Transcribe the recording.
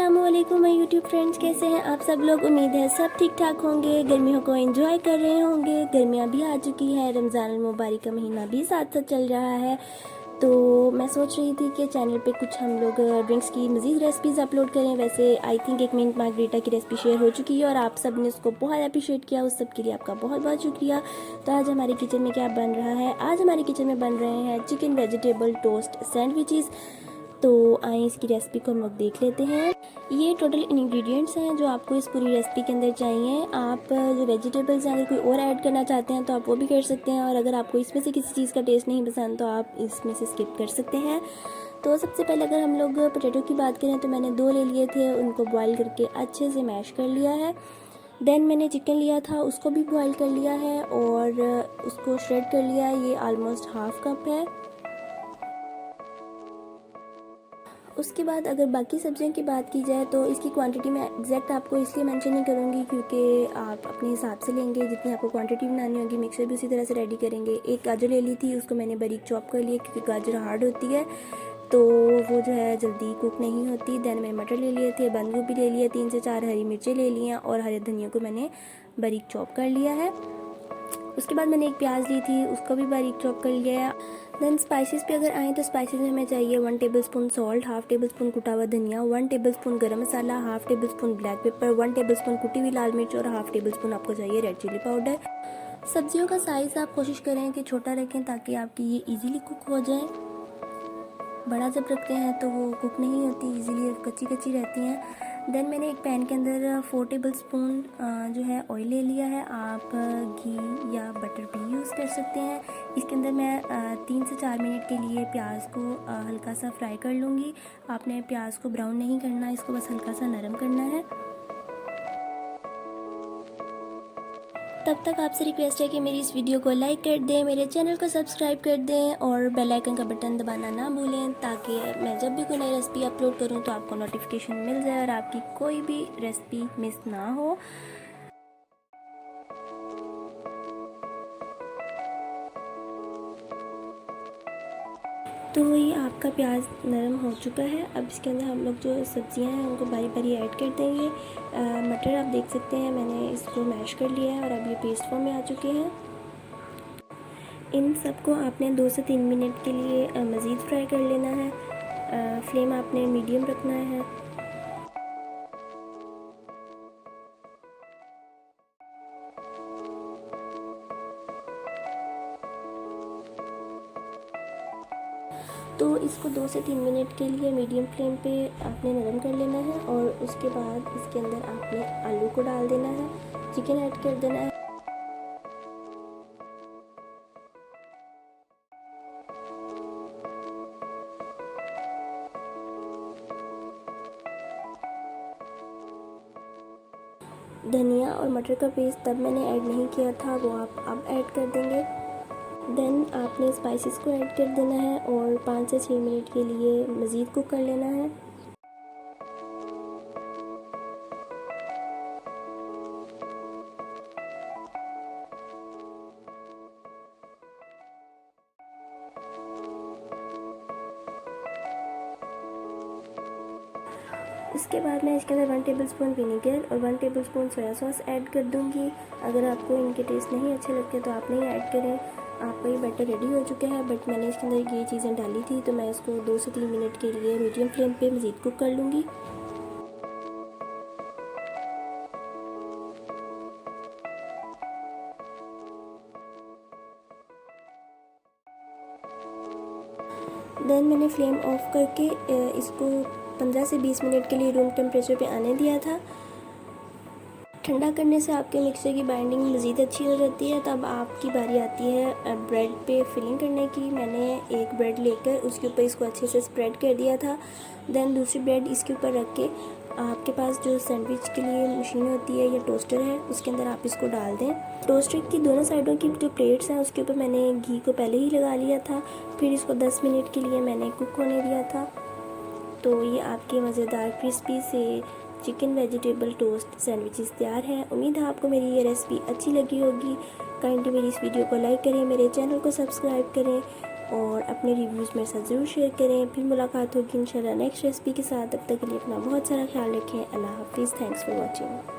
अस्सलामुअलैकुम my YouTube friends, कैसे हैं आप सब लोग। उम्मीद है सब ठीक ठाक होंगे, गर्मियों को एंजॉय कर रहे होंगे। गर्मियां भी आ चुकी हैं, रमज़ान मुबारक का महीना भी साथ साथ चल रहा है। तो मैं सोच रही थी कि चैनल पे कुछ हम लोग ड्रिंक्स की मज़ीद रेसिपीज़ अपलोड करें। वैसे आई थिंक एक मिनट मार्गरीटा की रेसिपी शेयर हो चुकी है और आप सब ने उसको बहुत अप्रिशिएट किया, उस सब के लिए आपका बहुत बहुत शुक्रिया। तो आज हमारे किचन में क्या बन रहा है, आज हमारे किचन में बन रहे हैं चिकन वेजिटेबल टोस्ट सैंडविचेस। तो आइए इसकी रेसिपी को हम लोग देख लेते हैं। ये टोटल इंग्रेडिएंट्स हैं जो आपको इस पूरी रेसिपी के अंदर चाहिए। आप जो वेजिटेबल्स हैं अगर कोई और ऐड करना चाहते हैं तो आप वो भी कर सकते हैं, और अगर आपको इसमें से किसी चीज़ का टेस्ट नहीं पसंद तो आप इसमें से स्किप कर सकते हैं। तो सबसे पहले अगर हम लोग पोटैटो की बात करें तो मैंने 2 ले लिए थे, उनको बॉईल करके अच्छे से मैश कर लिया है। देन मैंने चिकन लिया था, उसको भी बॉईल कर लिया है और उसको श्रेड कर लिया है। ये ऑलमोस्ट हाफ कप है। उसके बाद अगर बाकी सब्जियों की बात की जाए तो इसकी क्वांटिटी मैं एग्जैक्ट आपको इसलिए मेंशन नहीं करूँगी क्योंकि आप अपने हिसाब से लेंगे, जितनी आपको क्वांटिटी बनानी होगी। मिक्सर भी उसी तरह से रेडी करेंगे। एक गाजर ले ली थी, उसको मैंने बारीक चॉप कर लिया क्योंकि गाजर हार्ड होती है तो वो जो है जल्दी कुक नहीं होती। देन मैं मटर ले लिए थे, बंद गोभी ले लिया, 3 से 4 हरी मिर्चें ले ली हैं और हरे धनिया को मैंने बारीक चॉप कर लिया है। उसके बाद मैंने एक प्याज ली थी, उसको भी बारीक चॉप कर लिया है। देन स्पाइसेस पे अगर आएँ तो स्पाइसेस में हमें चाहिए 1 tablespoon salt, half tablespoon कुटा हुआ धनिया, 1 tablespoon garam masala, half tablespoon black pepper, 1 tablespoon कुटी हुई लाल मिर्च और हाफ टेबल स्पून आपको चाहिए रेड चिली पाउडर। सब्जियों का साइज़ आप कोशिश करें कि छोटा रखें ताकि आपकी ये ईजीली कुक हो जाए। बड़ा जब रखते हैं तो वो कुक नहीं होती, इजीली कच्ची कच्ची रहती हैं। देन मैंने एक पैन के अंदर 4 टेबलस्पून जो है ऑयल ले लिया है। आप घी या बटर भी यूज़ कर सकते हैं। इसके अंदर मैं 3 से 4 मिनट के लिए प्याज को हल्का सा फ्राई कर लूँगी। आपने प्याज को ब्राउन नहीं करना, इसको बस हल्का सा नरम करना है। तब तक आपसे रिक्वेस्ट है कि मेरी इस वीडियो को लाइक कर दें, मेरे चैनल को सब्सक्राइब कर दें और बेल आइकन का बटन दबाना ना भूलें ताकि मैं जब भी कोई नई रेसिपी अपलोड करूं तो आपको नोटिफिकेशन मिल जाए और आपकी कोई भी रेसिपी मिस ना हो। तो ये आपका प्याज नरम हो चुका है। अब इसके अंदर हम लोग जो सब्जियां हैं उनको बारी बारी ऐड कर देंगे। मटर आप देख सकते हैं मैंने इसको मैश कर लिया है और अब ये पेस्ट फॉर्म में आ चुके हैं। इन सबको आपने 2 से 3 मिनट के लिए मज़ीद फ्राई कर लेना है। फ्लेम आपने मीडियम रखना है। तो इसको 2 से 3 मिनट के लिए मीडियम फ्लेम पे आपने नरम कर लेना है और उसके बाद इसके अंदर आपने आलू को डाल देना है, चिकन ऐड कर देना है। धनिया और मटर का पेस्ट तब मैंने ऐड नहीं किया था, वो आप अब ऐड कर देंगे। देन आपने स्पाइसेस को ऐड कर देना है और 5 से 6 मिनट के लिए मज़ीद कुक कर लेना है। इसके बाद मैं इसके अंदर 1 टेबलस्पून विनेगर और 1 टेबलस्पून सोया सॉस ऐड कर दूंगी। अगर आपको इनके टेस्ट नहीं अच्छे लगते तो आप नहीं ऐड करें। आपका ये बैटर रेडी हो चुका है, बट मैंने इसके अंदर ये चीज़ें डाली थी तो मैं इसको 2 से 3 मिनट के लिए मीडियम फ्लेम पे मज़ीद कुक कर लूँगी। देन मैंने फ्लेम ऑफ करके इसको 15 से 20 मिनट के लिए रूम टेम्परेचर पे आने दिया था। ठंडा करने से आपके मिक्सचर की बाइंडिंग मज़ीद अच्छी हो जाती है। तब आपकी बारी आती है ब्रेड पे फिलिंग करने की। मैंने एक ब्रेड लेकर उसके ऊपर इसको अच्छे से स्प्रेड कर दिया था। देन दूसरी ब्रेड इसके ऊपर रख के आपके पास जो सैंडविच के लिए मशीन होती है या टोस्टर है उसके अंदर आप इसको डाल दें। टोस्टर की दोनों साइडों की जो प्लेट्स हैं उसके ऊपर मैंने घी को पहले ही लगा लिया था, फिर इसको 10 मिनट के लिए मैंने कुक होने दिया था। तो ये आपके मज़ेदार क्रिस्पी से चिकन वेजिटेबल टोस्ट सैंडविचेस तैयार हैं। उम्मीद है आपको मेरी ये रेसिपी अच्छी लगी होगी। काइंडली मेरी इस वीडियो को लाइक करें, मेरे चैनल को सब्सक्राइब करें और अपने रिव्यूज़ मेरे साथ ज़रूर शेयर करें। फिर मुलाकात होगी इंशाल्लाह नेक्स्ट रेसिपी के साथ। तब तक के लिए अपना बहुत सारा ख्याल रखें। अल्लाह हाफिज़। Thanks for watching.